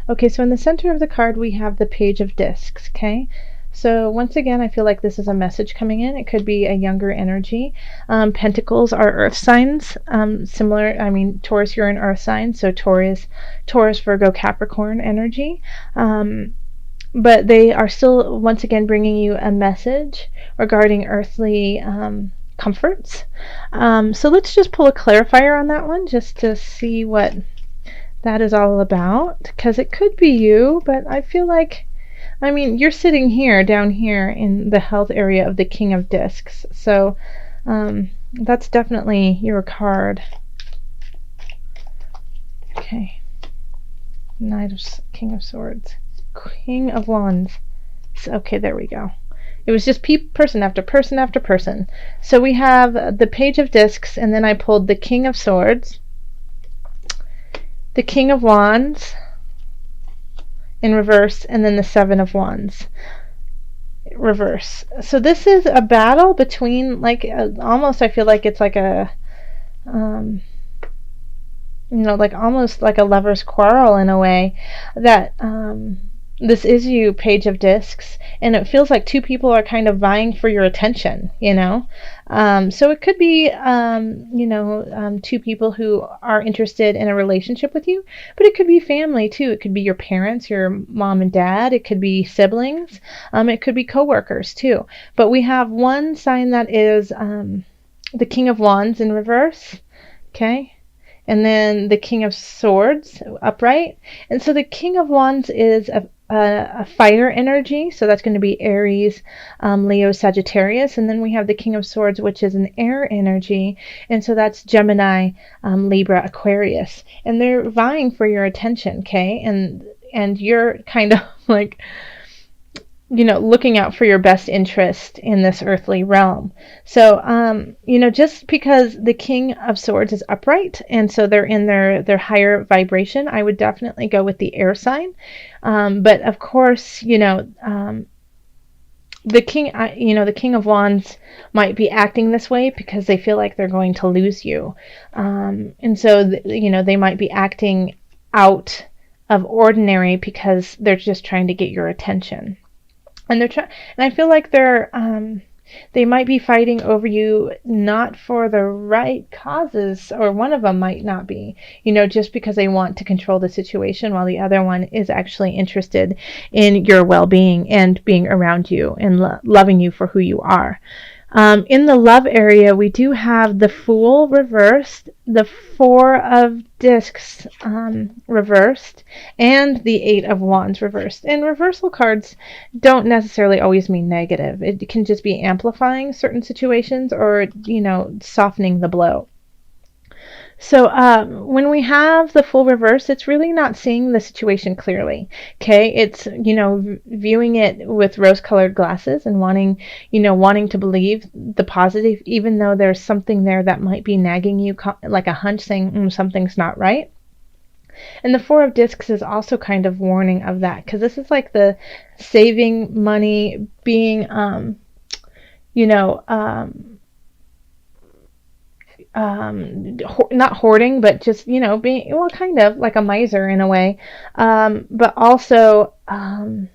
Okay, so in the center of the card, we have the Page of Discs, okay? So once again, I feel like this is a message coming in. It could be a younger energy. Pentacles are earth signs, similar, I mean, Taurus, you're an earth sign, so Taurus, Virgo, Capricorn energy. But they are still, once again, bringing you a message regarding earthly comforts. So let's just pull a clarifier on that one just to see what that is all about, because it could be you, but I feel like, I mean, you're sitting here, down here in the health area of the King of Discs, so that's definitely your card. Okay, King of Swords, King of Wands. Okay, there we go. It was just person after person after person. So we have the Page of Discs, and then I pulled the King of Swords, the King of Wands in reverse, and then the Seven of Wands reverse. So this is a battle between, like, almost, I feel like it's like a like almost like a lover's quarrel in a way, that this is you, Page of Discs, and it feels like two people are kind of vying for your attention, so it could be two people who are interested in a relationship with you, but it could be family too. It could be your parents, your mom and dad, it could be siblings, it could be co-workers too. But we have one sign that is the King of Wands in reverse, okay, and then the King of Swords upright. And so the King of Wands is a fire energy, so that's going to be Aries, Leo, Sagittarius. And then we have the King of Swords, which is an air energy, and so that's Gemini, Libra, Aquarius. And they're vying for your attention, okay? And you're kind of like, looking out for your best interest in this earthly realm. So, just because the King of Swords is upright, and so they're in their higher vibration, I would definitely go with the air sign. But of course, the King of Wands might be acting this way because they feel like they're going to lose you. And so, they might be acting out of ordinary because they're just trying to get your attention. And and I feel like they might be fighting over you not for the right causes, or one of them might not be, just because they want to control the situation, while the other one is actually interested in your well-being and being around you and loving you for who you are. In the love area, we do have the Fool reversed, the Four of Discs reversed, and the Eight of Wands reversed. And reversal cards don't necessarily always mean negative. It can just be amplifying certain situations, or, softening the blow. So when we have the Fool reverse, it's really not seeing the situation clearly. Okay, it's viewing it with rose-colored glasses and wanting to believe the positive, even though there's something there that might be nagging you, like a hunch saying something's not right. And the Four of Discs is also kind of warning of that, because this is like the saving money, being not hoarding, but just being, well, kind of like a miser in a way, but also kind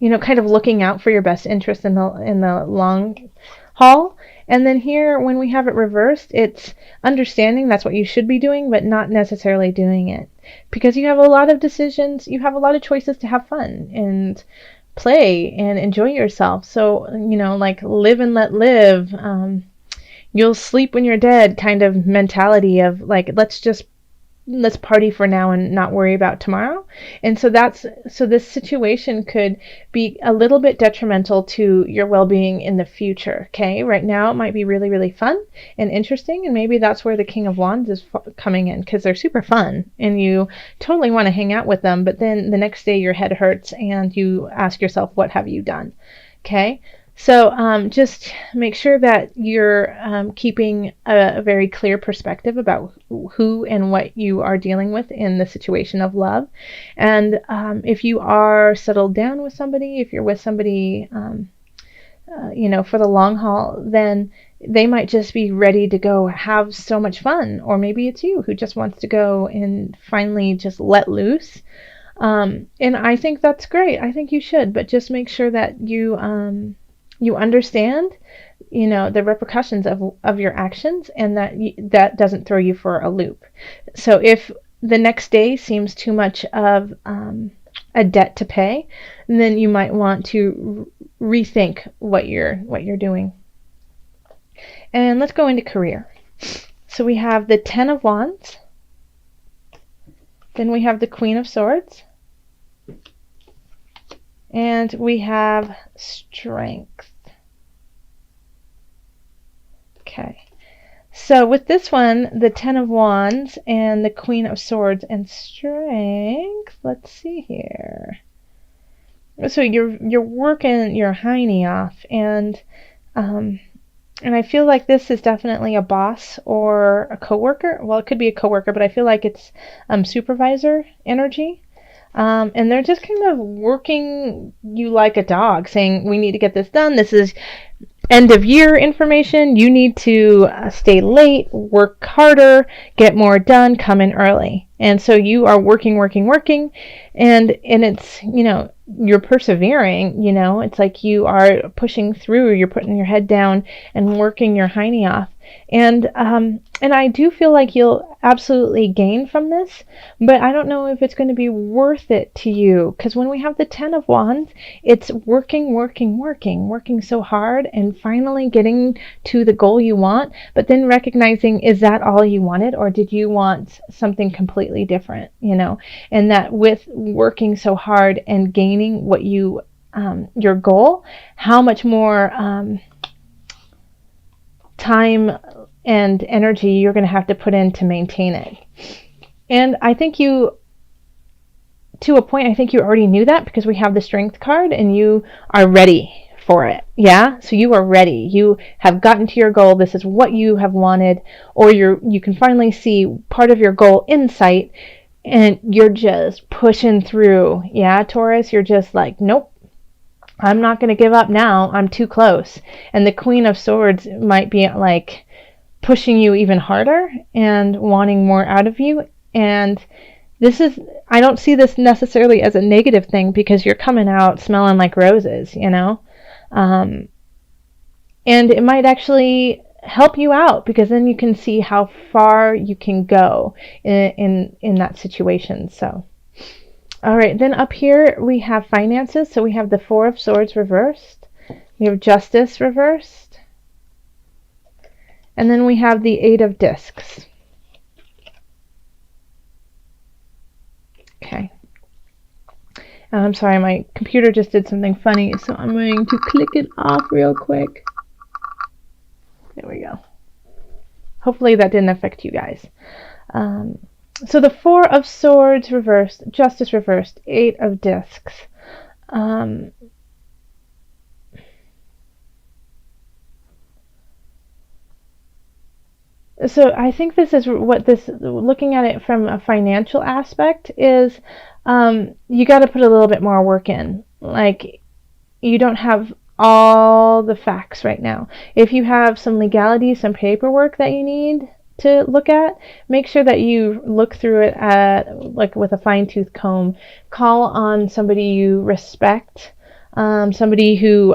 of looking out for your best interest in the long haul. And then here, when we have it reversed, it's understanding that's what you should be doing, but not necessarily doing it, because you have a lot of decisions, you have a lot of choices to have fun and play and enjoy yourself. So like live and let live, you'll sleep when you're dead kind of mentality of like, let's party for now and not worry about tomorrow. And so this situation could be a little bit detrimental to your well-being in the future. Okay, right now it might be really, really fun and interesting, and maybe that's where the King of Wands is coming in, because they're super fun and you totally want to hang out with them, but then the next day your head hurts and you ask yourself, what have you done? Okay, so just make sure that you're keeping a very clear perspective about who and what you are dealing with in the situation of love. And if you are settled down with somebody, if you're with somebody, for the long haul, then they might just be ready to go have so much fun. Or maybe it's you who just wants to go and finally just let loose. And I think that's great. I think you should, but just make sure that you understand, the repercussions of your actions, and that doesn't throw you for a loop. So if the next day seems too much of a debt to pay, then you might want to rethink what you're doing. And let's go into career. So we have the Ten of Wands, then we have the Queen of Swords, and we have Strength. Okay. So with this one, the Ten of Wands and the Queen of Swords and Strength, let's see here. So you're working your hiney off, and I feel like this is definitely a boss or a coworker. Well, it could be a coworker, but I feel like it's supervisor energy. And they're just kind of working you like a dog, saying, we need to get this done. This is end of year information. You need to stay late, work harder, get more done, come in early. And so you are working, and it's, you're persevering, it's like you are pushing through, you're putting your head down and working your hiney off. And I do feel like you'll absolutely gain from this, but I don't know if it's going to be worth it to you, because when we have the Ten of Wands, it's working so hard and finally getting to the goal you want, but then recognizing, is that all you wanted, or did you want something completely different, and that with working so hard and gaining what you your goal, how much more time and energy you're going to have to put in to maintain it. And I think to a point, I think you already knew that, because we have the Strength card and you are ready for it. Yeah? So you are ready. You have gotten to your goal. This is what you have wanted, or you can finally see part of your goal in sight, and you're just pushing through. Yeah, Taurus, you're just like, nope, I'm not going to give up now. I'm too close. And the Queen of Swords might be like pushing you even harder and wanting more out of you. And I don't see this necessarily as a negative thing, because you're coming out smelling like roses, and it might actually help you out, because then you can see how far you can go in that situation. So, all right, then up here we have finances. So we have the Four of Swords reversed, we have Justice reversed, and then we have the Eight of Discs. Okay. I'm sorry, my computer just did something funny, so I'm going to click it off real quick. There we go. Hopefully that didn't affect you guys. So the Four of Swords reversed, Justice reversed, Eight of Discs. So I think this is what this, looking at it from a financial aspect, is you got to put a little bit more work in. Like, you don't have all the facts right now. If you have some legalities, some paperwork that you need to look at, make sure that you look through it like with a fine-tooth comb. Call on somebody you respect, somebody who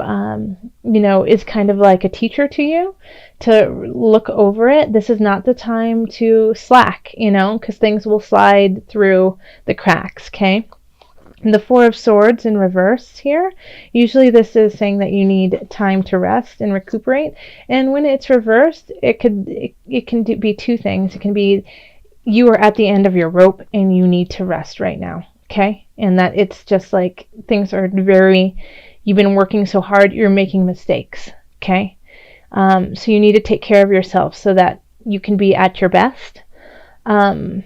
is kind of like a teacher to you, to look over it. This is not the time to slack, because things will slide through the cracks. Okay. The Four of Swords in reverse here, usually this is saying that you need time to rest and recuperate. And when it's reversed, it can be two things. It can be you are at the end of your rope and you need to rest right now, okay? And that it's just like things are you've been working so hard, you're making mistakes, okay? So you need to take care of yourself so that you can be at your best. Or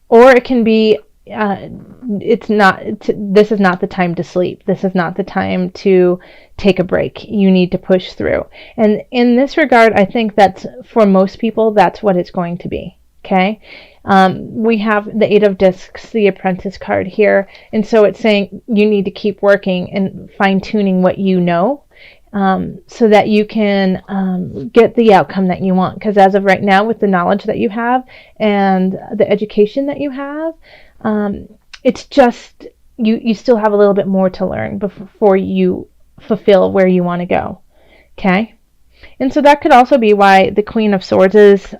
it can be this is not the time to sleep. This is not the time to take a break. You need to push through. And in this regard, I think that's, for most people, that's what it's going to be. Okay. We have the Eight of Discs, the Apprentice card here. And so it's saying you need to keep working and fine-tuning what you know, so that you can get the outcome that you want. Because as of right now, with the knowledge that you have and the education that you have, it's just you still have a little bit more to learn before you fulfill where you want to go. Okay? And so that could also be why the Queen of Swords is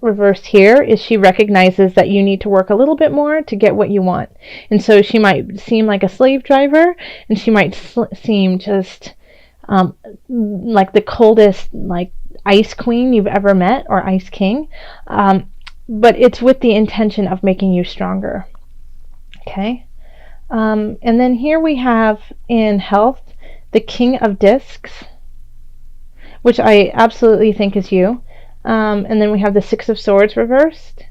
reversed here, is she recognizes that you need to work a little bit more to get what you want. And so she might seem like a slave driver, and she might seem just like the coldest, like, ice queen you've ever met, or ice king. But it's with the intention of making you stronger. Okay? And then here we have in health the King of Discs, which I absolutely think is you. And then we have the Six of Swords reversed.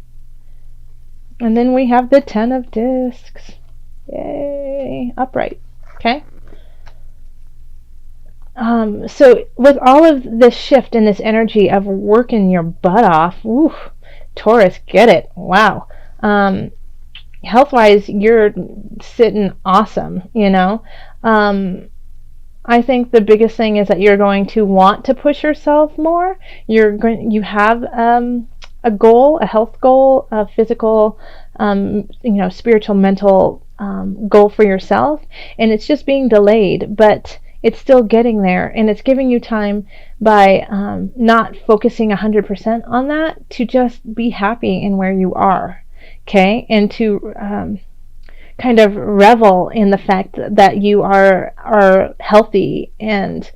And then we have the Ten of Discs. Yay! Upright. Okay? So with all of this shift in this energy of working your butt off, ooh, Taurus, get it. Wow. Health-wise, you're sitting awesome, you know. I think the biggest thing is that you're going to want to push yourself more. You have a goal, a health goal, a physical, spiritual, mental goal for yourself, and it's just being delayed, but it's still getting there, and it's giving you time by not focusing 100% on that, to just be happy in where you are, okay, and to kind of revel in the fact that you are healthy and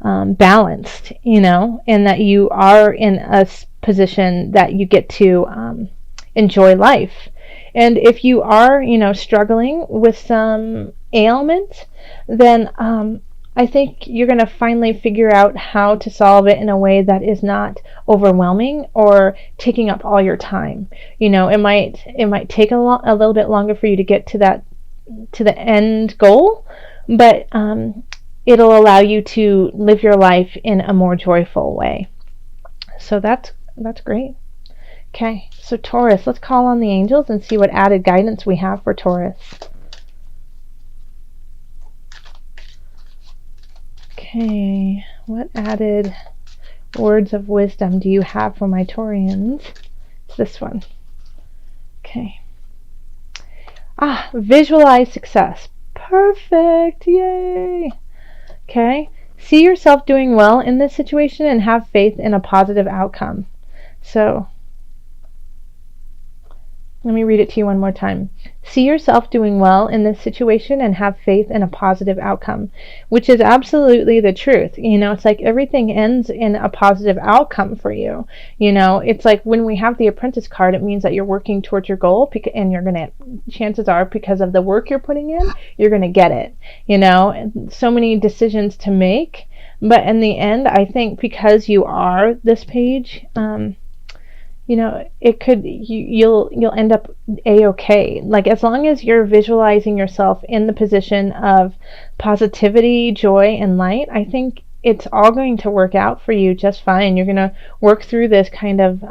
balanced, and that you are in a position that you get to enjoy life. And if you are, struggling with some ailment, then I think you're going to finally figure out how to solve it in a way that is not overwhelming or taking up all your time. It might take a little bit longer for you to get to the end goal, but it'll allow you to live your life in a more joyful way. So that's great. Okay, so Taurus, let's call on the angels and see what added guidance we have for Taurus. Okay, what added words of wisdom do you have for my Taurians? It's this one. Okay. Visualize success. Perfect. Yay. Okay. See yourself doing well in this situation and have faith in a positive outcome. So, let me read it to you one more time. See yourself doing well in this situation and have faith in a positive outcome, which is absolutely the truth. It's like everything ends in a positive outcome for you. It's like when we have the apprentice card, it means that you're working towards your goal, and you're going to, chances are, because of the work you're putting in, you're going to get it. And so many decisions to make, but in the end, I think because you are this page, it could, you'll end up a-okay. Like, as long as you're visualizing yourself in the position of positivity, joy, and light, I think it's all going to work out for you just fine. You're going to work through this kind of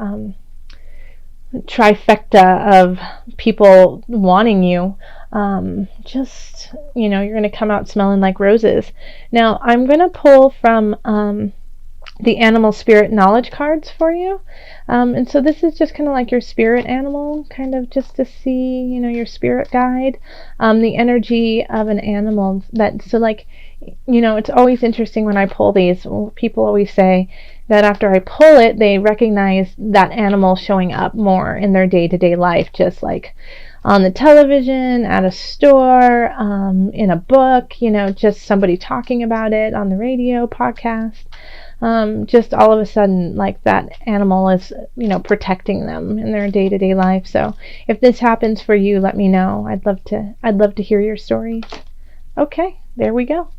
trifecta of people wanting you. You're going to come out smelling like roses. Now, I'm going to pull from the animal spirit knowledge cards for you. And so this is just kind of like your spirit animal, kind of just to see, your spirit guide, the energy of an animal. It's always interesting when I pull these. People always say that after I pull it, they recognize that animal showing up more in their day-to-day life, just like on the television, at a store, in a book, just somebody talking about it on the radio, podcast. Just all of a sudden, like, that animal is, protecting them in their day-to-day life. So if this happens for you, let me know. I'd love to hear your stories. Okay, there we go.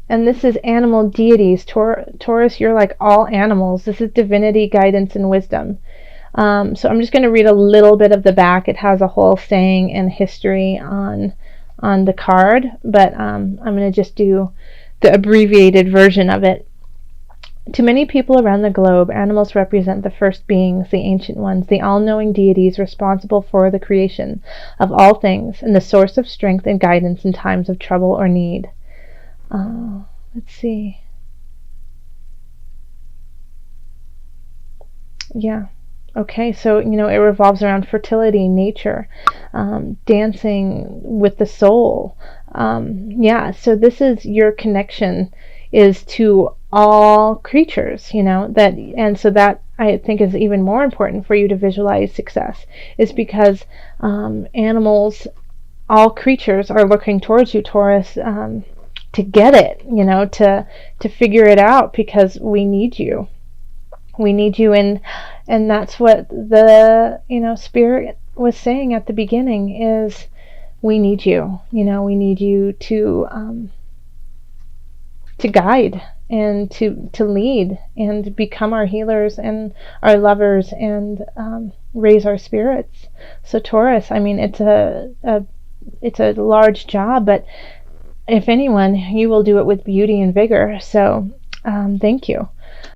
And this is animal deities. Taurus, you're like all animals. This is divinity, guidance, and wisdom. So I'm just going to read a little bit of the back. It has a whole saying and history on the card, but I'm going to just do the abbreviated version of it. To many people around the globe, animals represent the first beings, the ancient ones, the all-knowing deities responsible for the creation of all things, and the source of strength and guidance in times of trouble or need. Let's see. Yeah. Okay, so it revolves around fertility, nature, dancing with the soul. Yeah, so this is your connection is to all creatures, and so that I think is even more important for you to visualize success, is because animals, all creatures are looking towards you, Taurus, to get it, to figure it out, because we need you. We need you, and that's what the spirit was saying at the beginning, is we need you. We need you to guide and to lead and become our healers and our lovers, and raise our spirits. So Taurus, I mean, it's a large job, but if anyone, you will do it with beauty and vigor. So thank you.